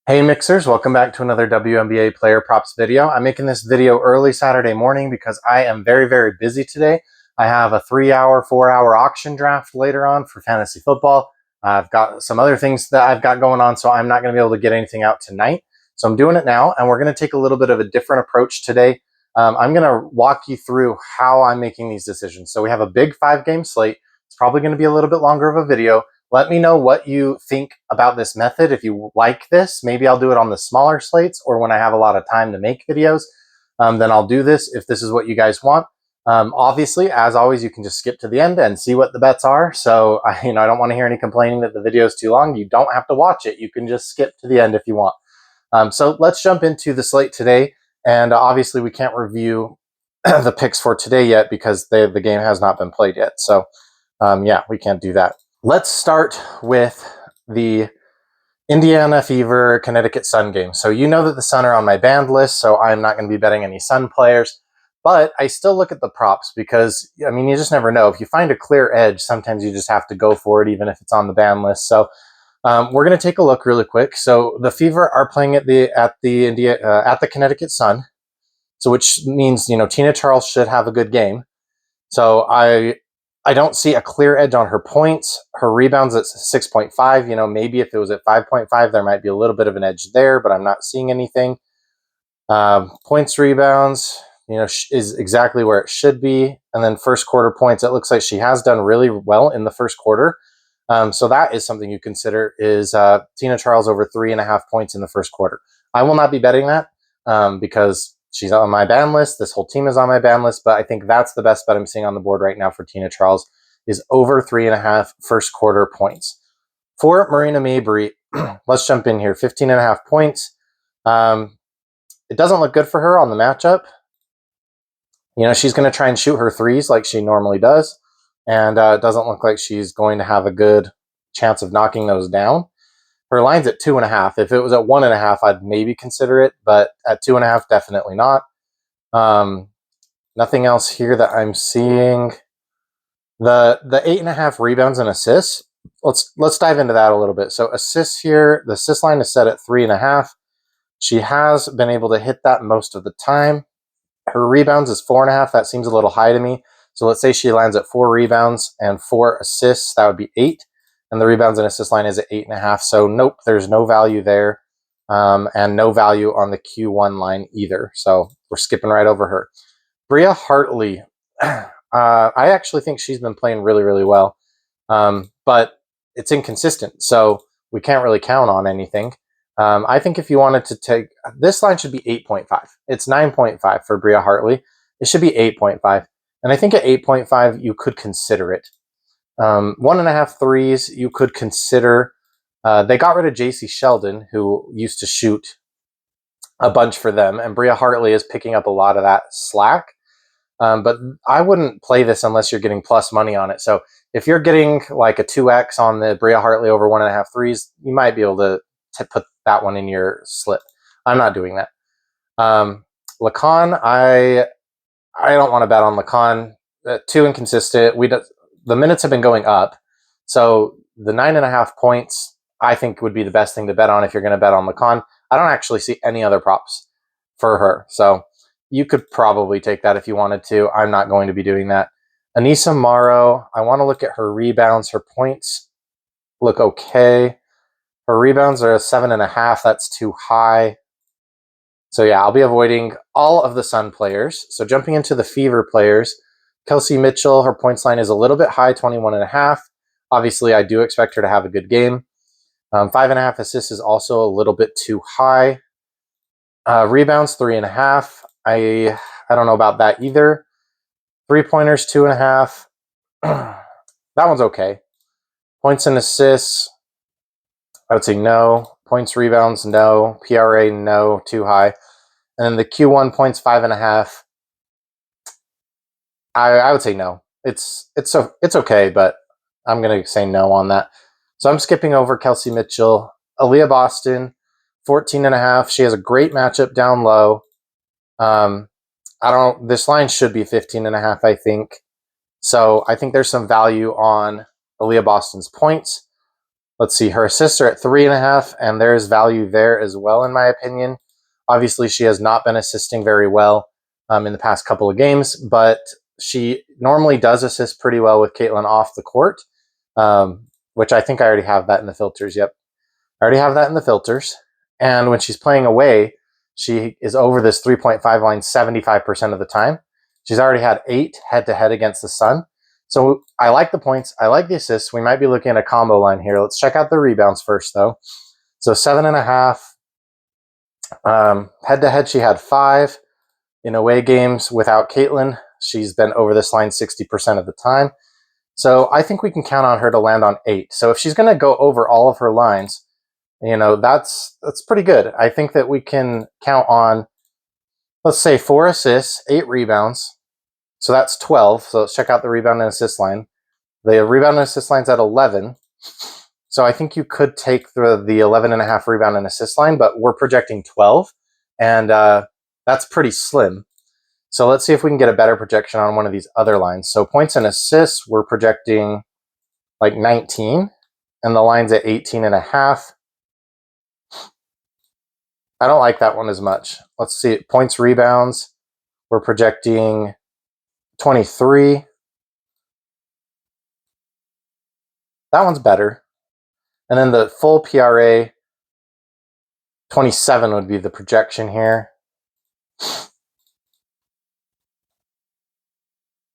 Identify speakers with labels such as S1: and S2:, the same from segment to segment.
S1: Hey Mixers, welcome back to another WNBA player props video. I'm making this video early Saturday morning because I am very busy today. I have a 3-hour, 4-hour auction draft later on for fantasy football. I've got some other things that I've got going on, so I'm not going to be able to get anything out tonight. So I'm doing it now, and we're going to take a little bit of a different approach today. I'm going to walk you through how I'm making these decisions. So we have a big 5-game slate. It's probably going to be a little bit longer of a video. Let me know what you think about this method. If you like this, maybe I'll do it on the smaller slates or when I have a lot of time to make videos. Then I'll do this if this is what you guys want. Obviously, as always, you can just skip to the end and see what the bets are. So I don't want to hear any complaining that the video is too long. You don't have to watch it. You can just skip to the end if you want. So let's jump into the slate today. And obviously, we can't review the picks for today yet because the game has not been played yet. So yeah, we can't do that. Let's start with the Indiana Fever Connecticut Sun game. So you know that the Sun are on my banned list, so I'm not going to be betting any Sun players. But I still look at the props because, I mean, you just never know. If you find a clear edge, sometimes you just have to go for it, even if it's on the ban list. So we're going to take a look really quick. So the Fever are playing at the Connecticut Sun, so which means Tina Charles should have a good game. So I don't see a clear edge on her points. Her rebounds at 6.5. Maybe if it was at 5.5, there might be a little bit of an edge there, but I'm not seeing anything. Points, rebounds, is exactly where it should be. And then first quarter points, it looks like she has done really well in the first quarter. So that is something you consider is Tina Charles over 3.5 points in the first quarter. I will not be betting that because she's on my ban list. This whole team is on my ban list, but I think that's the best bet I'm seeing on the board right now for Tina Charles is over 3.5 first quarter points. For Marina Mabrey, let's jump in here. 15.5 points. It doesn't look good for her on the matchup. She's going to try and shoot her threes like she normally does, and it doesn't look like she's going to have a good chance of knocking those down. Her line's at 2.5. If it was at 1.5, I'd maybe consider it, but at 2.5, definitely not. Nothing else here that I'm seeing. The 8.5 rebounds and assists. Let's dive into that a little bit. So assists here, the assist line is set at 3.5. She has been able to hit that most of the time. Her rebounds is 4.5. That seems a little high to me. So let's say she lands at 4 rebounds and 4 assists. That would be 8. And the rebounds and assist line is at 8.5. So nope, there's no value there. And no value on the Q1 line either. So we're skipping right over her. Bria Hartley. I actually think she's been playing really well. But it's inconsistent. So we can't really count on anything. I think if you wanted to take... This line should be 8.5. It's 9.5 for Bria Hartley. It should be 8.5. And I think at 8.5, you could consider it. 1.5 threes, you could consider. They got rid of JC Sheldon, who used to shoot a bunch for them, and Bria Hartley is picking up a lot of that slack. But I wouldn't play this unless you're getting plus money on it. So if you're getting like a 2x on the Bria Hartley over 1.5 threes, you might be able to put that one in your slip. I'm not doing that. Lacan, I don't want to bet on Lacan. Too inconsistent. The minutes have been going up. So the 9.5 points, I think, would be the best thing to bet on if you're going to bet on Lacan. I don't actually see any other props for her. So you could probably take that if you wanted to. I'm not going to be doing that. Anissa Morrow, I want to look at her rebounds. Her points look okay. Her rebounds are 7.5. That's too high. So yeah, I'll be avoiding all of the Sun players. So jumping into the Fever players, Kelsey Mitchell, her points line is a little bit high, 21.5. Obviously, I do expect her to have a good game. 5.5 assists is also a little bit too high. Rebounds, 3.5. I don't know about that either. 3-pointers, 2.5. That one's okay. Points and assists, I would say no. Points, rebounds, no. PRA, no. Too high. And then the Q1 points, 5.5. I would say no. It's okay, but I'm going to say no on that. So I'm skipping over Kelsey Mitchell. Aaliyah Boston, 14.5. She has a great matchup down low. This line should be 15.5, I think. So I think there's some value on Aaliyah Boston's points. Let's see, her assists are at 3.5, and there's value there as well, in my opinion. Obviously, she has not been assisting very well in the past couple of games, but she normally does assist pretty well with Caitlin off the court, which I think I already have that in the filters. Yep, I already have that in the filters. And when she's playing away, she is over this 3.5 line 75% of the time. She's already had 8 head-to-head against the Sun. So I like the points. I like the assists. We might be looking at a combo line here. Let's check out the rebounds first, though. So 7.5. Head-to-head, she had 5. In away games without Caitlin, she's been over this line 60% of the time. So I think we can count on her to land on 8. So if she's going to go over all of her lines, that's pretty good. I think that we can count on, let's say, 4 assists, 8 rebounds. So that's 12. So let's check out the rebound and assist line. The rebound and assist line's at 11. So I think you could take the 11.5 rebound and assist line, but we're projecting 12. And that's pretty slim. So let's see if we can get a better projection on one of these other lines. So points and assists, we're projecting like 19. And the line's at 18.5. I don't like that one as much. Let's see, points, rebounds, we're projecting 23. That one's better. And then the full PRA, 27 would be the projection here.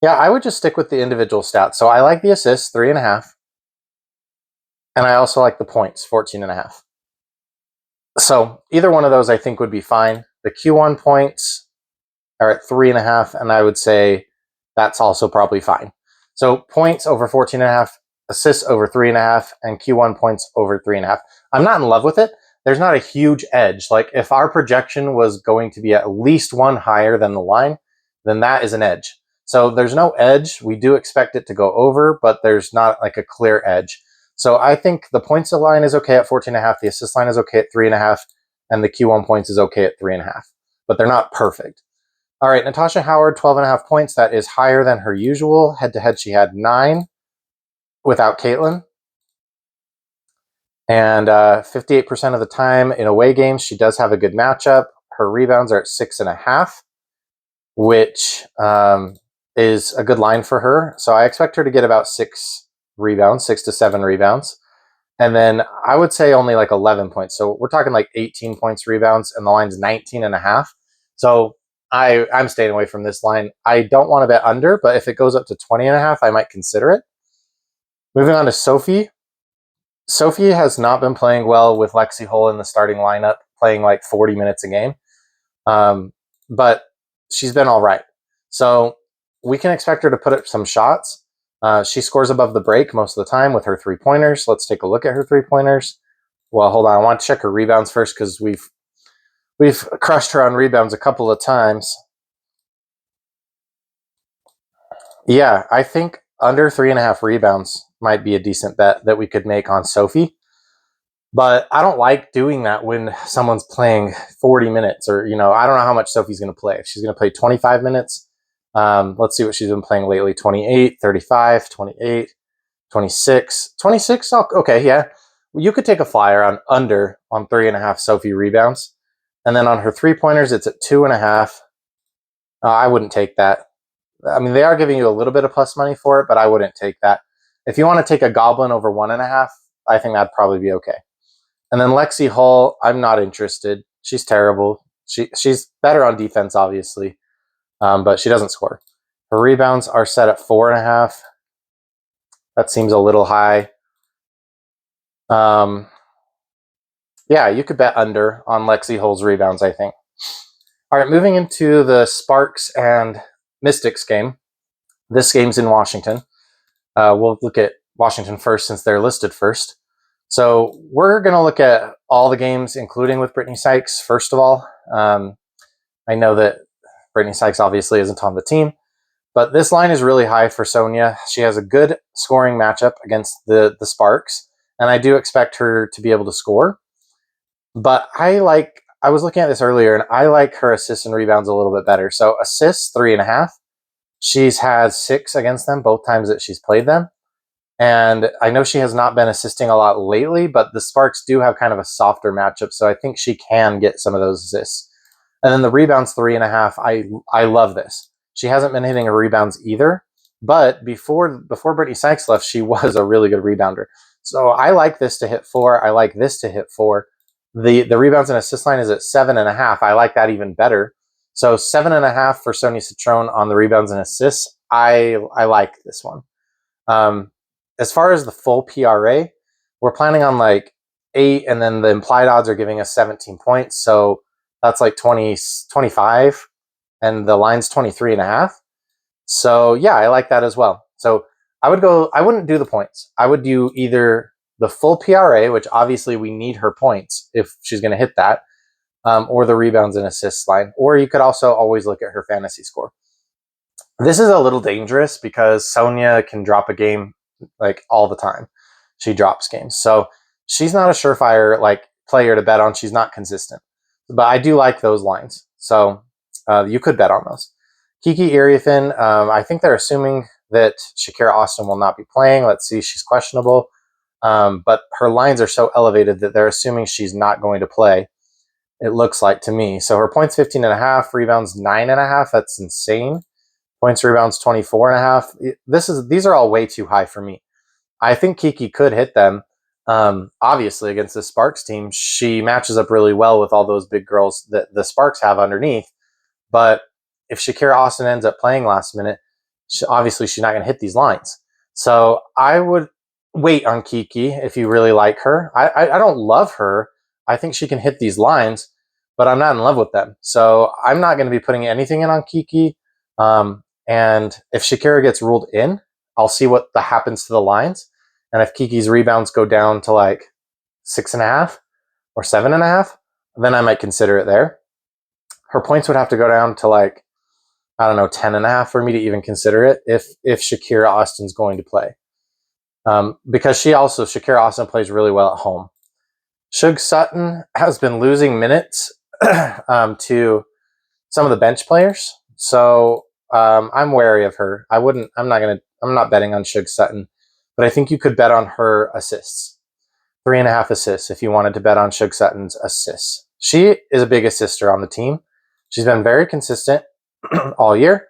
S1: Yeah, I would just stick with the individual stats. So I like the assists, 3.5. And I also like the points, 14.5. So either one of those I think would be fine. The Q1 points are at 3.5, and I would say that's also probably fine. So points over 14.5, assists over 3.5, and Q1 points over 3.5. I'm not in love with it. There's not a huge edge. Like if our projection was going to be at least 1 higher than the line, then that is an edge. So there's no edge. We do expect it to go over, but there's not like a clear edge. So I think the points line is okay at 14.5, the assist line is okay at 3.5, and the Q1 points is okay at 3.5, but they're not perfect. All right, Natasha Howard, 12.5 points. That is higher than her usual. Head-to-head, she had 9 without Caitlin. And 58% of the time in away games, she does have a good matchup. Her rebounds are at 6.5, which is a good line for her. So I expect her to get about 6 rebounds, 6 to 7 rebounds. And then I would say only like 11 points. So we're talking like 18 points rebounds, and the line's 19.5. So I'm staying away from this line. I don't want to bet under, but if it goes up to 20.5, I might consider it. Moving on to Sophie. Sophie has not been playing well with Lexi Hull in the starting lineup, playing like 40 minutes a game. But she's been all right. So we can expect her to put up some shots. She scores above the break most of the time with her 3-pointers. Let's take a look at her 3-pointers. Well, hold on. I want to check her rebounds first because we've crushed her on rebounds a couple of times. Yeah, I think under 3.5 rebounds might be a decent bet that we could make on Sophie. But I don't like doing that when someone's playing 40 minutes or, I don't know how much Sophie's going to play. If she's going to play 25 minutes, let's see what she's been playing lately. 28, 35, 28, 26. 26, okay, yeah. You could take a flyer on under on 3.5 Sophie rebounds. And then on her 3-pointers, it's at 2.5. I wouldn't take that. I mean, they are giving you a little bit of plus money for it, but I wouldn't take that. If you want to take a goblin over 1.5, I think that'd probably be okay. And then Lexi Hull, I'm not interested. She's terrible. She's better on defense, obviously, but she doesn't score. Her rebounds are set at 4.5. That seems a little high. Yeah, you could bet under on Lexi Hull's rebounds, I think. All right, moving into the Sparks and Mystics game. This game's in Washington. We'll look at Washington first since they're listed first. So we're going to look at all the games, including with Brittany Sykes, first of all. I know that Brittany Sykes obviously isn't on the team, but this line is really high for Sonia. She has a good scoring matchup against the Sparks, and I do expect her to be able to score. But I was looking at this earlier, and I like her assists and rebounds a little bit better. So assists, 3.5. She's had 6 against them both times that she's played them. And I know she has not been assisting a lot lately, but the Sparks do have kind of a softer matchup, so I think she can get some of those assists. And then the rebounds, 3.5. I love this. She hasn't been hitting her rebounds either, but before Brittany Sykes left, she was a really good rebounder. So I like this to hit 4. I like this to hit 4. The rebounds and assist line is at 7.5. I like that even better. So 7.5 for Sonia Citron on the rebounds and assists. I like this one. As far as the full PRA, we're planning on like 8, and then the implied odds are giving us 17 points. So that's like 25, and the line's 23.5. So yeah, I like that as well. So I wouldn't do the points. I would do either the full PRA, which obviously we need her points if she's going to hit that, or the rebounds and assists line. Or you could also always look at her fantasy score. This is a little dangerous because Sonia can drop a game like all the time. She drops games. So she's not a surefire like player to bet on. She's not consistent. But I do like those lines. So you could bet on those. Kiki Iriafen, I think they're assuming that Shakira Austin will not be playing. Let's see, she's questionable. But her lines are so elevated that they're assuming she's not going to play, it looks like to me. So her points 15.5, rebounds 9.5. That's insane. Points, rebounds 24.5. These are all way too high for me. I think Kiki could hit them. Obviously, against the Sparks team, she matches up really well with all those big girls that the Sparks have underneath. But if Shakira Austin ends up playing last minute, obviously she's not going to hit these lines. So I would wait on Kiki if you really like her. I don't love her. I think she can hit these lines, but I'm not in love with them. So I'm not going to be putting anything in on Kiki. And if Shakira gets ruled in, I'll see what happens to the lines. And if Kiki's rebounds go down to like 6.5 or 7.5, then I might consider it there. Her points would have to go down to like, I don't know, 10.5 for me to even consider it if Shakira Austin's going to play. Because Shakira Austin plays really well at home. Shug Sutton has been losing minutes to some of the bench players. So I'm wary of her. I'm not betting on Shug Sutton, but I think you could bet on her assists. 3.5 assists if you wanted to bet on Shug Sutton's assists. She is a big assister on the team. She's been very consistent all year.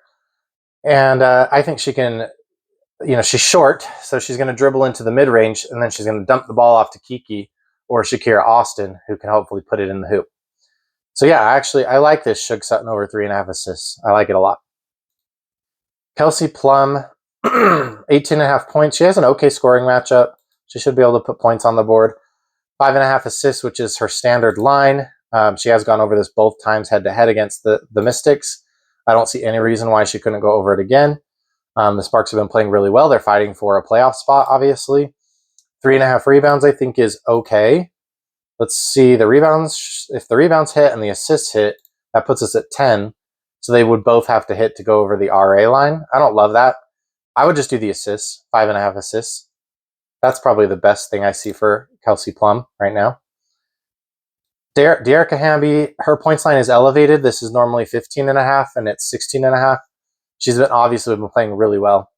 S1: And I think she can, she's short, so she's going to dribble into the mid-range, and then she's going to dump the ball off to Kiki or Shakira Austin, who can hopefully put it in the hoop. So yeah, I like this Shug Sutton over 3.5 assists. I like it a lot. Kelsey Plum, 18.5 points. She has an okay scoring matchup. She should be able to put points on the board. 5.5 assists, which is her standard line. She has gone over this both times head-to-head against the Mystics. I don't see any reason why she couldn't go over it again. The Sparks have been playing really well. They're fighting for a playoff spot, obviously. 3.5 rebounds, I think, is okay. Let's see the rebounds. If the rebounds hit and the assists hit, that puts us at 10. So they would both have to hit to go over the RA line. I don't love that. I would just do the assists, 5.5 assists. That's probably the best thing I see for Kelsey Plum right now. Dearica Hamby, her points line is elevated. This is normally 15.5, and it's 16.5. She's obviously been playing really well.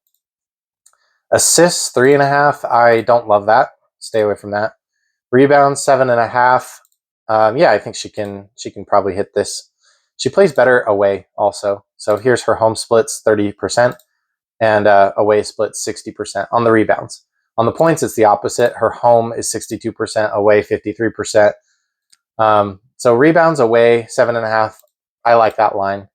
S1: Assists, 3.5. I don't love that. Stay away from that. Rebounds, 7.5. Yeah, I think she can probably hit this. She plays better away also. So here's her home splits, 30%, and away splits, 60% on the rebounds. On the points, it's the opposite. Her home is 62%, away 53%. So rebounds away, 7.5. I like that line.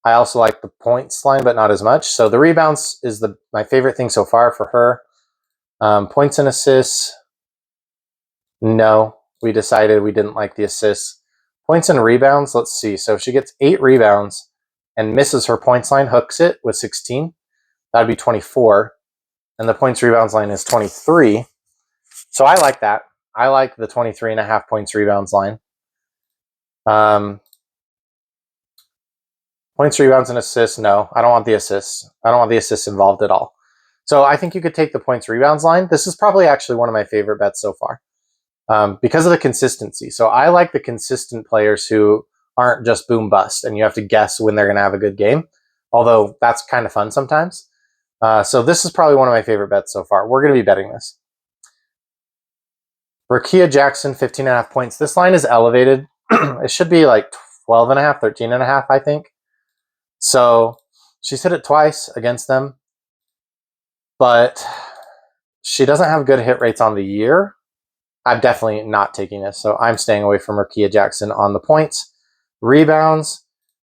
S1: I also like the points line, but not as much. So the rebounds is my favorite thing so far for her. Points and assists, no. We decided we didn't like the assists. Points and rebounds, let's see. So if she gets 8 rebounds and misses her points line, hooks it with 16, that would be 24. And the points rebounds line is 23. So I like that. I like the 23.5 points rebounds line. Points, rebounds, and assists, no. I don't want the assists. I don't want the assists involved at all. So I think you could take the points, rebounds line. This is probably actually one of my favorite bets so far because of the consistency. So I like the consistent players who aren't just boom bust and you have to guess when they're going to have a good game. Although that's kind of fun sometimes. So this is probably one of my favorite bets so far. We're going to be betting this. Rakia Jackson, 15.5 points. This line is elevated. It should be like 12.5, 13.5, I think. So she's hit it twice against them, but she doesn't have good hit rates on the year. I'm definitely not taking this, so I'm staying away from Rakia Jackson on the points. Rebounds,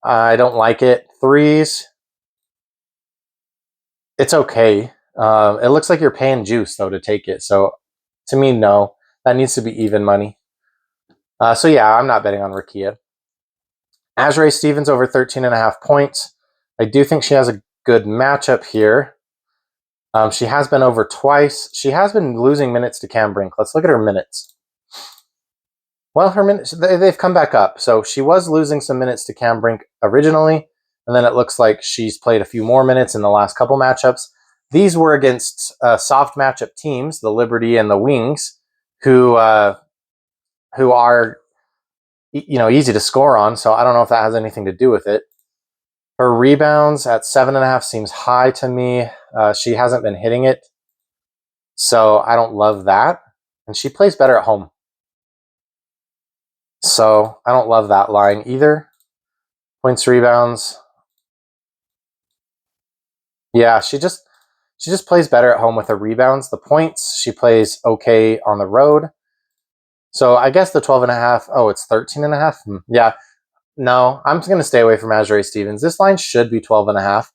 S1: I don't like it. Threes, it's okay. It looks like you're paying juice, though, to take it. So to me, no. That needs to be even money. So yeah, I'm not betting on Rakia. Azrae Stevens over 13.5 points. I do think she has a good matchup here. She has been over twice. She has been losing minutes to Cam Brink. Let's look at her minutes. Well, her minutes, they've come back up. So she was losing some minutes to Cam Brink originally, and then it looks like she's played a few more minutes in the last couple matchups. These were against soft matchup teams, the Liberty and the Wings, who are easy to score on. So I don't know if that has anything to do with it. Her rebounds at 7.5 seems high to me. She hasn't been hitting it, so I don't love that. And she plays better at home, so I don't love that line either. Points, rebounds. Yeah, she just plays better at home with her rebounds. The points, she plays okay on the road. So I guess the 12.5. Oh, it's 13.5. Yeah. No, I'm just going to stay away from Azrae Stevens. This line should be 12.5.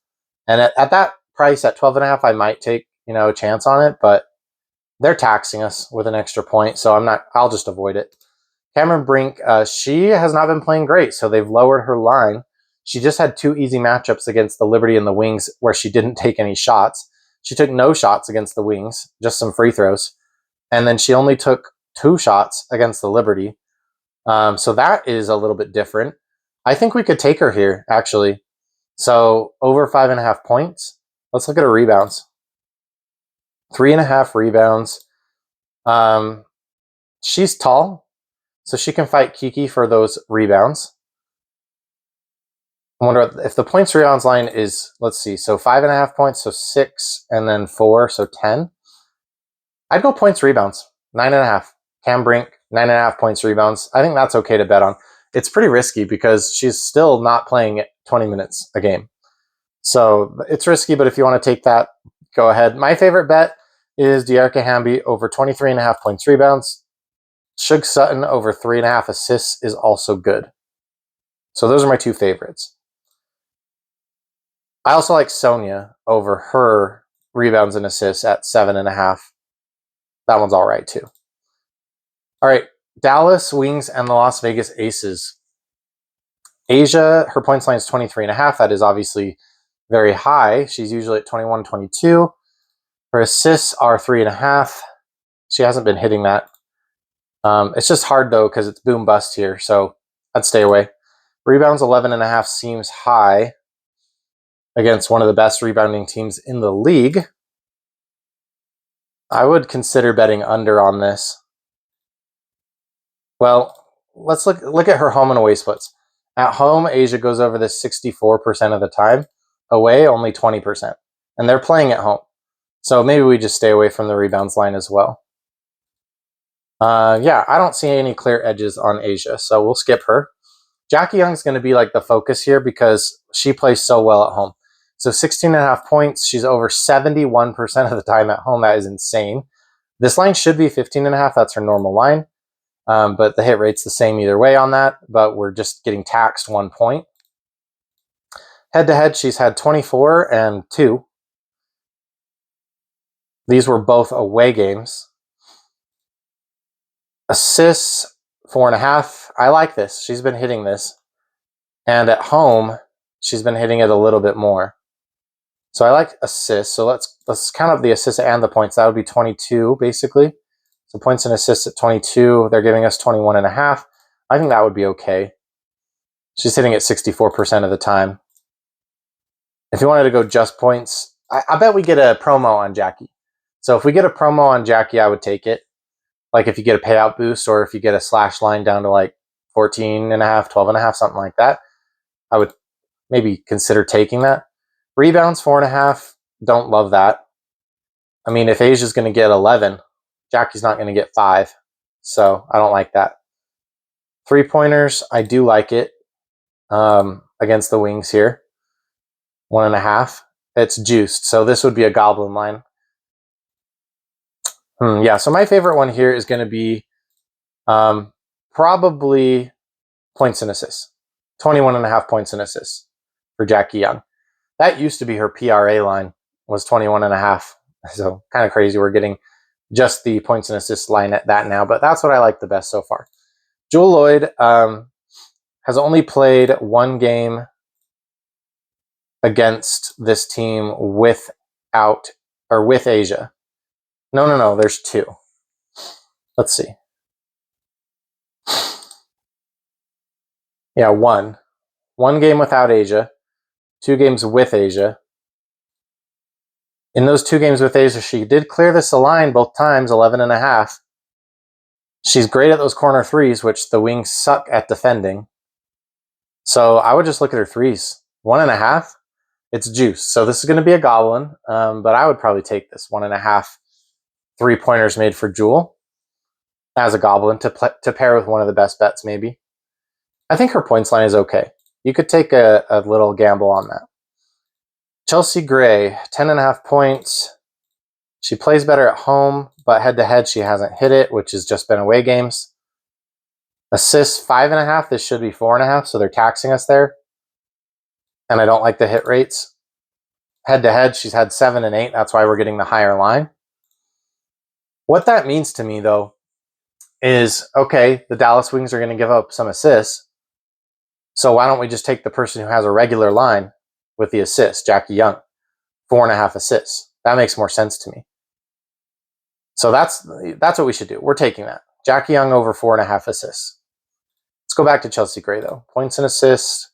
S1: And at that price, at 12.5, I might take, a chance on it, but they're taxing us with an extra point, so I'll just avoid it. Cameron Brink, she has not been playing great, so they've lowered her line. She just had 2 easy matchups against the Liberty and the Wings where she didn't take any shots. She took no shots against the Wings, just some free throws. And then she only took 2 shots against the Liberty. So that is a little bit different. I think we could take her here, actually. So over 5.5 points. Let's look at her rebounds. 3.5 rebounds. She's tall, so she can fight Kiki for those rebounds. I wonder if the points rebounds line is, let's see, so 5.5 points, so 6, and then 4, so 10. I'd go points rebounds, 9.5. Cam Brink, 9.5 points rebounds. I think that's okay to bet on. It's pretty risky because she's still not playing 20 minutes a game. So it's risky, but if you want to take that, go ahead. My favorite bet is De'Arca Hamby over 23.5 points rebounds. Shug Sutton over 3.5 assists is also good. So those are my 2 favorites. I also like Sonia over her rebounds and assists at 7.5. That one's all right too. All right, Dallas Wings and the Las Vegas Aces. Asia, her points line is 23.5. That is obviously very high. She's usually at 21, 22. Her assists are 3.5. She hasn't been hitting that. It's just hard though because it's boom bust here, so I'd stay away. Rebounds 11.5 seems high against one of the best rebounding teams in the league. I would consider betting under on this. Well, let's look at her home and away splits. At home, Asia goes over this 64% of the time. Away, only 20%. And they're playing at home. So maybe we just stay away from the rebounds line as well. Yeah, I don't see any clear edges on Asia, so we'll skip her. Jackie Young's going to be like the focus here because she plays so well at home. So 16.5 points. She's over 71% of the time at home. That is insane. This line should be 15.5. That's her normal line. But the hit rate's the same either way on that, but we're just getting taxed 1 point. Head-to-head, she's had 24 and 2. These were both away games. Assists, 4.5. I like this. She's been hitting this. And at home, she's been hitting it a little bit more. So I like assists. So let's count up the assists and the points. That would be 22, basically. So points and assists at 22. They're giving us 21.5. I think that would be okay. She's hitting it 64% of the time. If you wanted to go just points, I bet we get a promo on Jackie. So if we get a promo on Jackie, I would take it. Like if you get a payout boost or if you get a slash line down to like 14.5, 12.5, something like that, I would maybe consider taking that. Rebounds, 4.5. don't love that. I mean, if Asia's going to get 11, Jackie's not going to get 5. So I don't like that. 3-pointers, I do like it against the Wings here. 1.5. It's juiced. So this would be a goblin line. Yeah, so my favorite one here is going to be probably points and assists. 21.5 points and assists for Jackie Young. That used to be her PRA line, was 21.5. So kind of crazy. We're getting just the points and assists line at that now, but that's what I like the best so far. Jewell Loyd has only played one game against this team with Asia. No, there's 2. Let's see. Yeah, 1. 1 game without Asia, 2 games with Asia. In those 2 games with Asia, she did clear this line both times, 11.5. She's great at those corner threes, which the Wings suck at defending. So I would just look at her threes. 1.5. It's juice. So this is going to be a goblin, but I would probably take this 1.5 3-pointers made for Jewell as a goblin to pair with one of the best bets, maybe. I think her points line is okay. You could take a little gamble on that. Chelsea Gray, 10.5 points. She plays better at home, but head-to-head she hasn't hit it, which has just been away games. Assists, 5.5. This should be 4.5, so they're taxing us there. And I don't like the hit rates. Head-to-head, she's had 7 and 8. That's why we're getting the higher line. What that means to me, though, is, okay, the Dallas Wings are going to give up some assists. So why don't we just take the person who has a regular line with the assist, Jackie Young, 4.5 assists. That makes more sense to me. So that's what we should do. We're taking that. Jackie Young over 4.5 assists. Let's go back to Chelsea Gray, though. Points and assists.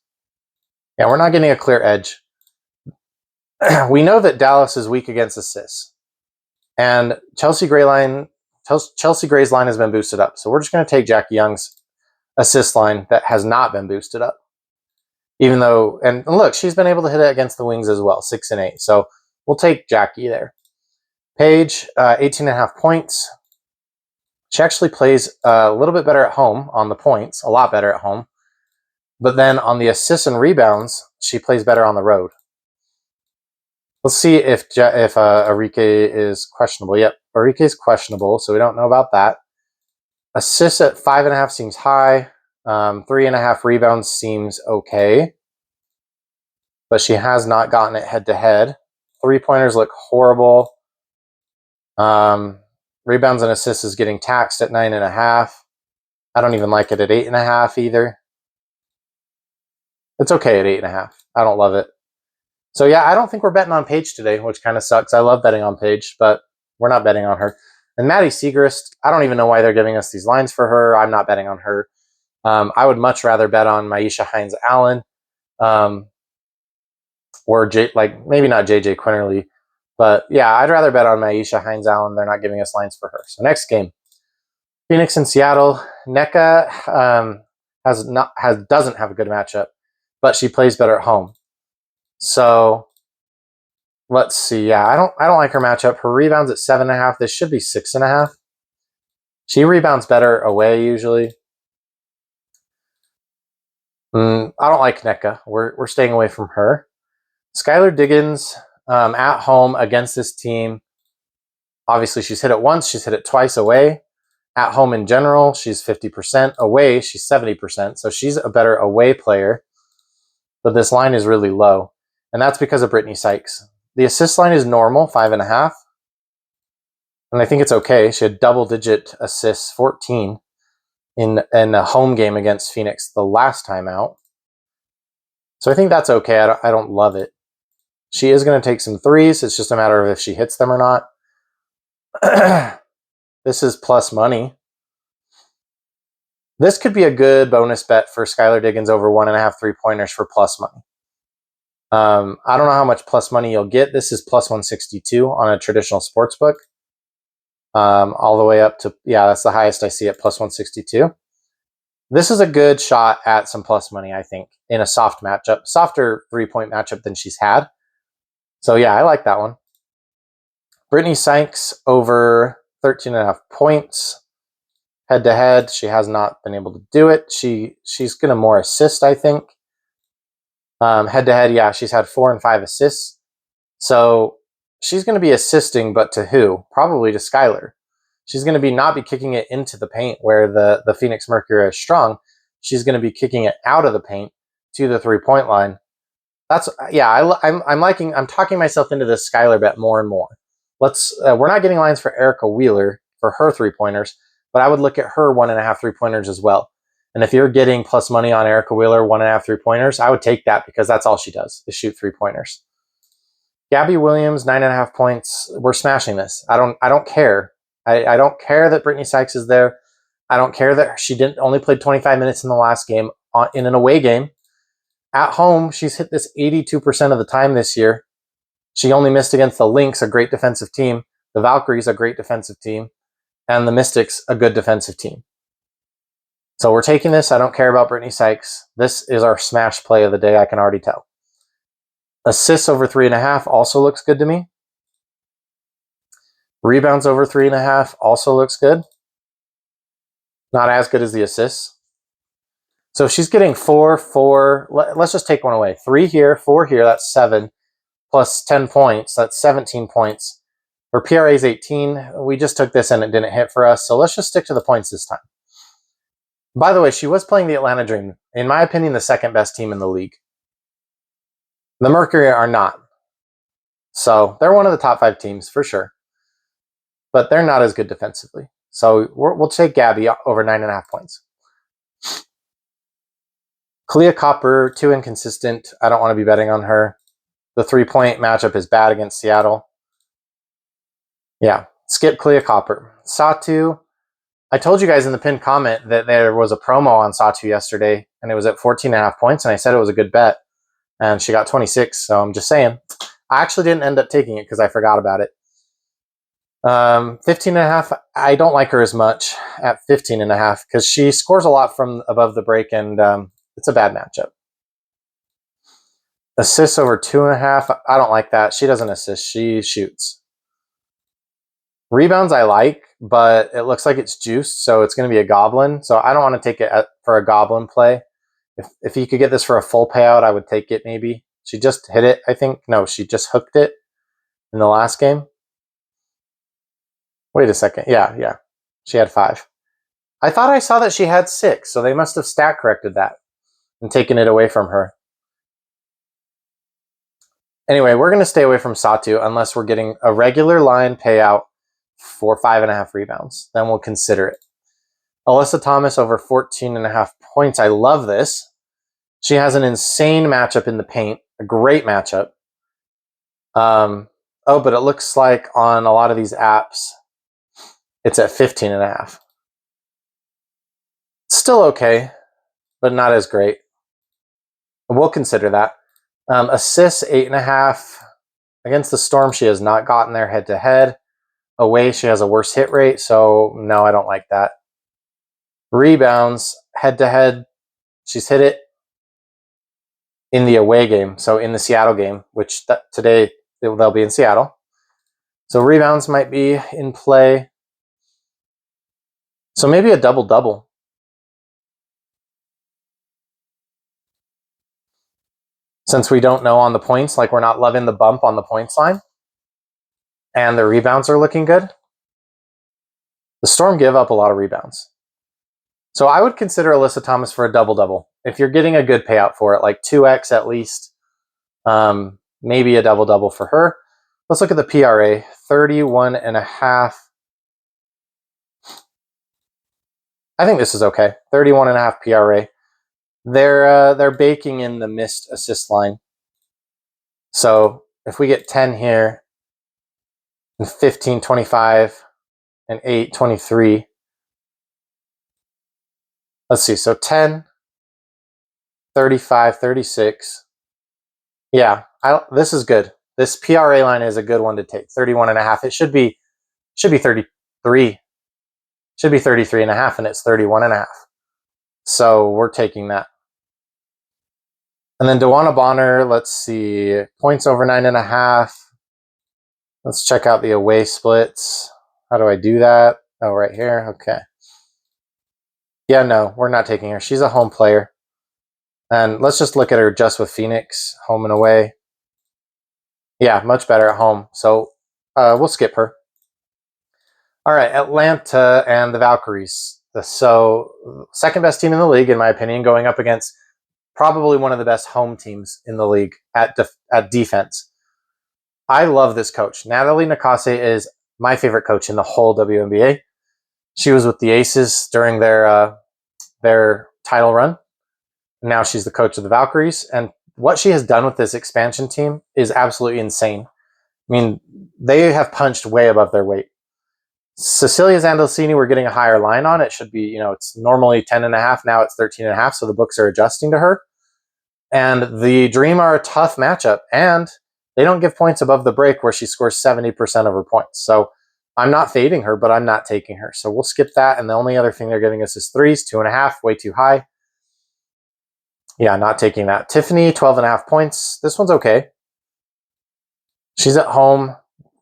S1: Yeah, we're not getting a clear edge. We know that Dallas is weak against assists. And Chelsea Gray's line has been boosted up. So we're just going to take Jackie Young's assist line that has not been boosted up. Even though, and look, she's been able to hit it against the Wings as well, 6 and 8. So we'll take Jackie there. Paige, 18.5 points. She actually plays a little bit better at home on the points, a lot better at home. But then on the assists and rebounds, she plays better on the road. Let's see if Arike is questionable. Yep, Arike is questionable, so we don't know about that. Assists at 5.5 seems high. 3.5 rebounds seems okay. But she has not gotten it head-to-head. 3-pointers look horrible. Rebounds and assists is getting taxed at 9.5. I don't even like it at 8.5 either. It's okay at 8.5. I don't love it. So yeah, I don't think we're betting on Paige today, which kind of sucks. I love betting on Paige, but we're not betting on her. And Maddie Siegrist, I don't even know why they're giving us these lines for her. I'm not betting on her. I would much rather bet on Myisha Hines-Allen, or maybe not JJ Quinterly, but yeah, I'd rather bet on Myisha Hines-Allen. They're not giving us lines for her. So next game, Phoenix and Seattle. Nneka doesn't have a good matchup, but she plays better at home. So let's see. Yeah, I don't like her matchup. Her rebounds at 7.5. This should be 6.5. She rebounds better away usually. I don't like Nneka. We're staying away from her. Skylar Diggins at home against this team. Obviously, she's hit it once. She's hit it twice away. At home in general, she's 50%. Away, she's 70%. So she's a better away player. But this line is really low. And that's because of Brittany Sykes. The assist line is normal, 5.5. And I think it's okay. She had double-digit assists, 14, in a home game against Phoenix the last time out. So I think that's okay. I don't love it. She is going to take some threes. It's just a matter of if she hits them or not. This is plus money. This could be a good bonus bet for Skylar Diggins over 1.5 3-pointers for plus money. I don't know how much plus money you'll get. This is plus 162 on a traditional sports book. All the way up to, yeah, that's the highest I see at plus 162. This is a good shot at some plus money, I think, in a soft matchup, softer 3-point matchup than she's had. So yeah, I like that one. Brittany Sykes over 13.5 points. Head to head, she has not been able to do it. She's going to more assist, I think. Head to head, yeah, she's had 4 and 5 assists. So she's going to be assisting, but to who? Probably to Skylar. She's going to not be kicking it into the paint where the Phoenix Mercury is strong. She's going to be kicking it out of the paint to the 3-point line. That's I'm talking myself into this Skylar bet more and more. We're not getting lines for Erica Wheeler for her 3-pointers, but I would look at her 1.5 3-pointers as well. And if you're getting plus money on Erica Wheeler 1.5 3-pointers, I would take that because that's all she does is shoot 3-pointers. Gabby Williams 9.5 points. We're smashing this. I don't care. I don't care that Brittany Sykes is there. I don't care that she only played 25 minutes in the last game in an away game. At home, she's hit this 82% of the time this year. She only missed against the Lynx, a great defensive team, the Valkyries, a great defensive team, and the Mystics, a good defensive team. So we're taking this. I don't care about Brittany Sykes. This is our smash play of the day, I can already tell. Assists over 3.5 also looks good to me. Rebounds over 3.5 also looks good. Not as good as the assists. So if she's getting 4, let's just take one away. 3 here, 4 here, that's 7. Plus 10 points, that's 17 points. Her PRA is 18. We just took this and it didn't hit for us, so let's just stick to the points this time. By the way, she was playing the Atlanta Dream. In my opinion, the second best team in the league. The Mercury are not. So they're one of the top 5 teams for sure. But they're not as good defensively. So we'll take Gabby over 9.5 points. Kalia Copper, too inconsistent. I don't want to be betting on her. The 3-point matchup is bad against Seattle. Yeah, skip Kalia Copper. Satu, I told you guys in the pinned comment that there was a promo on Satu yesterday, and it was at 14.5 points, and I said it was a good bet. And she got 26, so I'm just saying. I actually didn't end up taking it because I forgot about it. 15.5, I don't like her as much at 15.5 because she scores a lot from above the break, and it's a bad matchup. Assists over 2.5, I don't like that. She doesn't assist, she shoots. Rebounds I like, but it looks like it's juiced, so it's going to be a goblin. So I don't want to take it for a goblin play. If you could get this for a full payout, I would take it maybe. She just hit it, I think. No, she just hooked it in the last game. Wait a second. Yeah. She had 5. I thought I saw that she had 6, so they must have stat corrected that and taken it away from her. Anyway, we're going to stay away from Satu unless we're getting a regular line payout for 5.5 rebounds. Then we'll consider it. Alyssa Thomas over 14.5 points. I love this. She has an insane matchup in the paint. A great matchup. But it looks like on a lot of these apps, it's at 15.5. Still okay, but not as great. We'll consider that. Assists, 8.5. Against the Storm, she has not gotten there head-to-head. Away, she has a worse hit rate, so no, I don't like that. Rebounds, head-to-head, she's hit it in the away game, so in the Seattle game, which today they'll be in Seattle. So rebounds might be in play. So maybe a double-double. Since we don't know on the points, like we're not loving the bump on the points line, and the rebounds are looking good. The Storm give up a lot of rebounds. So I would consider Alyssa Thomas for a double-double. If you're getting a good payout for it, like 2x at least, maybe a double-double for her. Let's look at the PRA, 31.5. I think this is okay. 31.5 PRA. They're baking in the missed assist line. So if we get 10 here, and 15, 25, and 8, 23. Let's see, so 10, 35, 36. Yeah, this is good. This PRA line is a good one to take. 31.5. It should be 33. Should be 33.5, and it's 31.5. So we're taking that. And then Dewana Bonner, let's see, points over 9.5. Let's check out the away splits. How do I do that? Oh, right here. Okay. Yeah, no, we're not taking her. She's a home player. And let's just look at her just with Phoenix, home and away. Yeah, much better at home. So we'll skip her. All right, Atlanta and the Valkyries. So second best team in the league, in my opinion, going up against probably one of the best home teams in the league at defense. I love this coach. Natalie Nakase is my favorite coach in the whole WNBA. She was with the Aces during their title run. Now she's the coach of the Valkyries. And what she has done with this expansion team is absolutely insane. I mean, they have punched way above their weight. Cecilia Zandolfini, we're getting a higher line on. It should be, it's normally 10.5. Now it's 13.5. So the books are adjusting to her. And the Dream are a tough matchup. And they don't give points above the break where she scores 70% of her points. So I'm not fading her, but I'm not taking her. So we'll skip that. And the only other thing they're giving us is 3s, 2.5, way too high. Yeah, not taking that. Tiffany, 12.5 points. This one's okay. She's at home.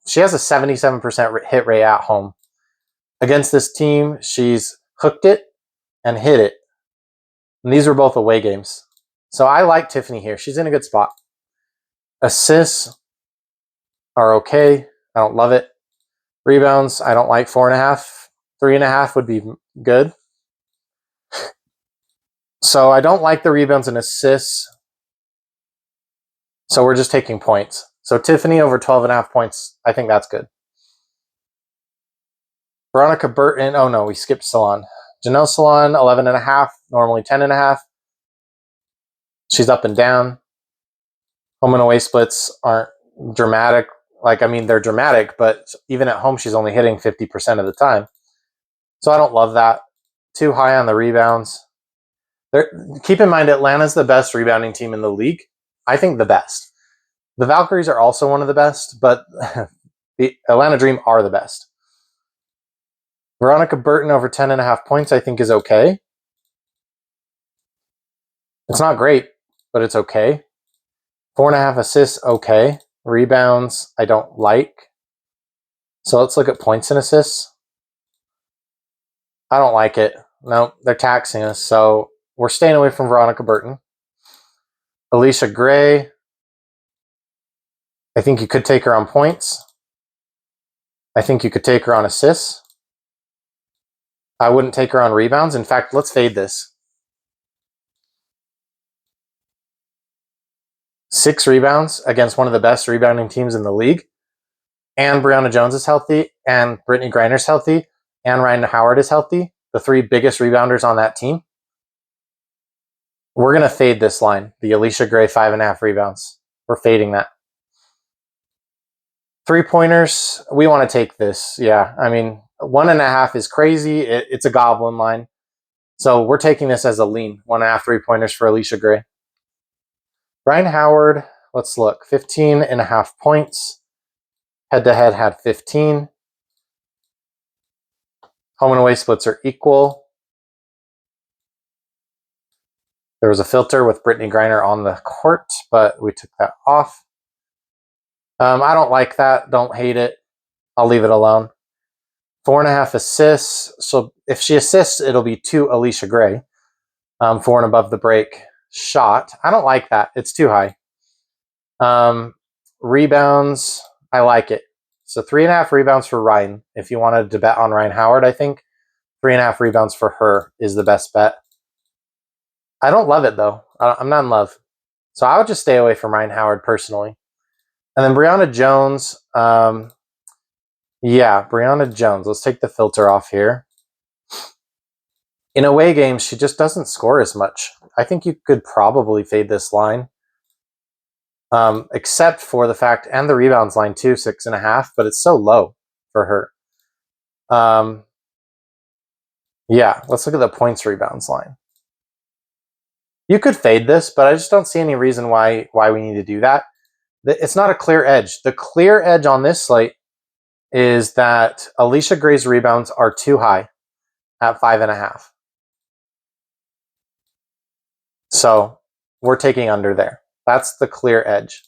S1: She has a 77% hit rate at home. Against this team, she's hooked it and hit it. And these were both away games. So I like Tiffany here. She's in a good spot. Assists are okay. I don't love it. Rebounds, I don't like 4.5. 3.5 would be good. So I don't like the rebounds and assists. So we're just taking points. So Tiffany over 12.5 points, I think that's good. Veronica Burton, oh no, we skipped Salon. Janelle Salon, 11.5, normally 10.5. She's up and down. Home and away splits aren't dramatic. They're dramatic, but even at home, she's only hitting 50% of the time. So I don't love that. Too high on the rebounds. Keep in mind, Atlanta's the best rebounding team in the league. I think the best. The Valkyries are also one of the best, but the Atlanta Dream are the best. Veronica Burton over 10.5 points, I think, is okay. It's not great, but it's okay. 4.5 assists, okay. Rebounds, I don't like. So let's look at points and assists. I don't like it. No, they're taxing us, so we're staying away from Veronica Burton. Allisha Gray, I think you could take her on points. I think you could take her on assists. I wouldn't take her on rebounds. In fact, let's fade this. 6 rebounds against one of the best rebounding teams in the league. And Brianna Jones is healthy, and Brittany Griner's healthy, and Ryan Howard is healthy. The 3 biggest rebounders on that team. We're going to fade this line, the Allisha Gray 5.5 rebounds. We're fading that. 3-pointers, we want to take this. Yeah, 1.5 is crazy. It's a goblin line. So we're taking this as a lean. 1.5 3-pointers for Allisha Gray. Ryan Howard, let's look. 15.5 points. Head-to-head had 15. Home and away splits are equal. There was a filter with Brittany Griner on the court, but we took that off. I don't like that. Don't hate it. I'll leave it alone. 4.5 assists. So if she assists, it'll be to Allisha Gray. 4 and above the break shot. I don't like that. It's too high. Rebounds, I like it. So 3.5 rebounds for Ryan. If you wanted to bet on Ryan Howard, I think 3.5 rebounds for her is the best bet. I don't love it, though. I'm not in love. So I would just stay away from Ryan Howard personally. And then Brianna Jones. Brianna Jones. Let's take the filter off here. In away games, she just doesn't score as much. I think you could probably fade this line. Except for the fact, and the rebounds line too, 6.5, but it's so low for her. Let's look at the points rebounds line. You could fade this, but I just don't see any reason why we need to do that. It's not a clear edge. The clear edge on this slate is that Allisha Gray's rebounds are too high at 5.5. So we're taking under there. That's the clear edge.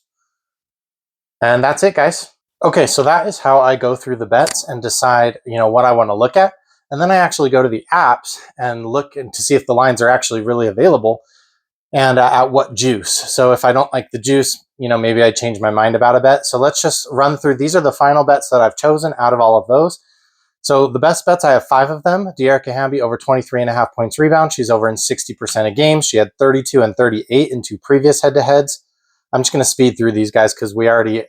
S1: And that's it, guys. Okay, so that is how I go through the bets and decide, what I want to look at. And then I actually go to the apps and look to see if the lines are actually really available and at what juice. So if I don't like the juice, maybe I change my mind about a bet. So let's just run through. These are the final bets that I've chosen out of all of those. So the best bets, I have 5 of them. De'Arica Hamby over 23.5 points rebound. She's over in 60% of games. She had 32 and 38 in 2 previous head-to-heads. I'm just going to speed through these guys because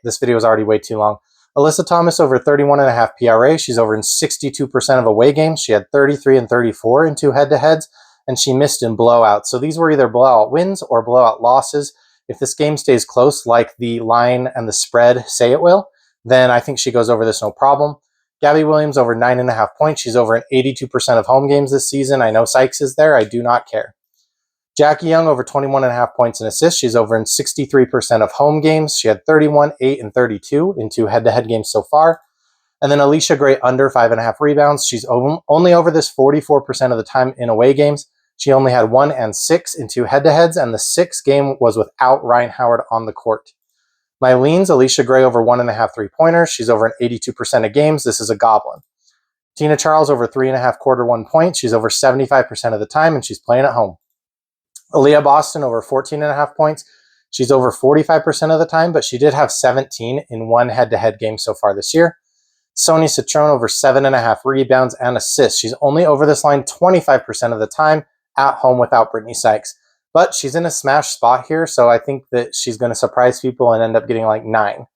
S1: this video is already way too long. Alyssa Thomas over 31.5 PRA. She's over in 62% of away games. She had 33 and 34 in 2 head-to-heads, and she missed in blowouts. So these were either blowout wins or blowout losses. If this game stays close, like the line and the spread say it will, then I think she goes over this no problem. Gabby Williams over 9.5 points. She's over in 82% of home games this season. I know Sykes is there. I do not care. Jackie Young over 21.5 points and assists. She's over in 63% of home games. She had 31, 8, and 32 in 2 head-to-head games so far. And then Allisha Gray under 5.5 rebounds. She's only over this 44% of the time in away games. She only had 1 and 6 in 2 head-to-heads, and the 6th game was without Ryan Howard on the court. My leans, Allisha Gray over 1.5 three-pointers. She's over in 82% of games. This is a goblin. Tina Charles over 3.5 quarter 1 points. She's over 75% of the time, and she's playing at home. Aaliyah Boston over 14.5 points. She's over 45% of the time, but she did have 17 in 1 head-to-head game so far this year. Sonia Citron over 7.5 rebounds and assists. She's only over this line 25% of the time at home without Brittany Sykes. But she's in a smash spot here, so I think that she's going to surprise people and end up getting like 9.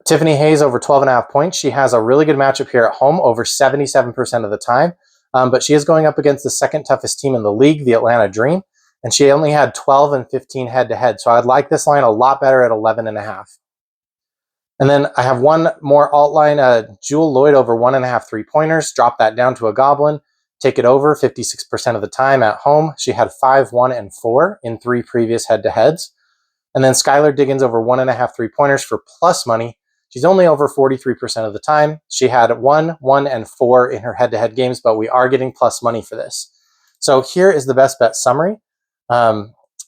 S1: Tiffany Hayes over 12.5 points. She has a really good matchup here at home, over 77% of the time. But she is going up against the second toughest team in the league, the Atlanta Dream. And she only had 12 and 15 head-to-head. So I'd like this line a lot better at 11.5. And then I have one more alt line, Jewel Lloyd over 1.5 three-pointers. Drop that down to a goblin. Take it over 56% of the time at home. She had 5, 1, and 4 in 3 previous head-to-heads. And then Skylar Diggins over 1.5 three-pointers for plus money. She's only over 43% of the time. She had 1, 1, and 4 in her head-to-head games, but we are getting plus money for this. So here is the best bet summary.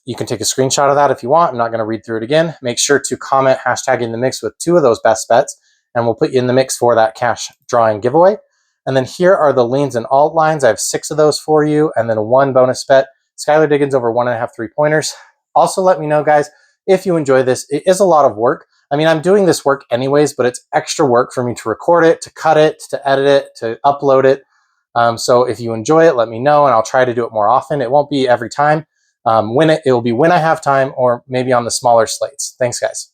S1: You can take a screenshot of that if you want. I'm not going to read through it again. Make sure to comment hashtag in the mix with 2 of those best bets, and we'll put you in the mix for that cash drawing giveaway. And then here are the leans and alt lines. I have 6 of those for you, and then 1 bonus bet. Skylar Diggins over 1.5 three-pointers. Also, let me know, guys, if you enjoy this. It is a lot of work. I mean, I'm doing this work anyways, but it's extra work for me to record it, to cut it, to edit it, to upload it. So if you enjoy it, let me know, and I'll try to do it more often. It won't be every time. It will be when I have time, or maybe on the smaller slates. Thanks, guys.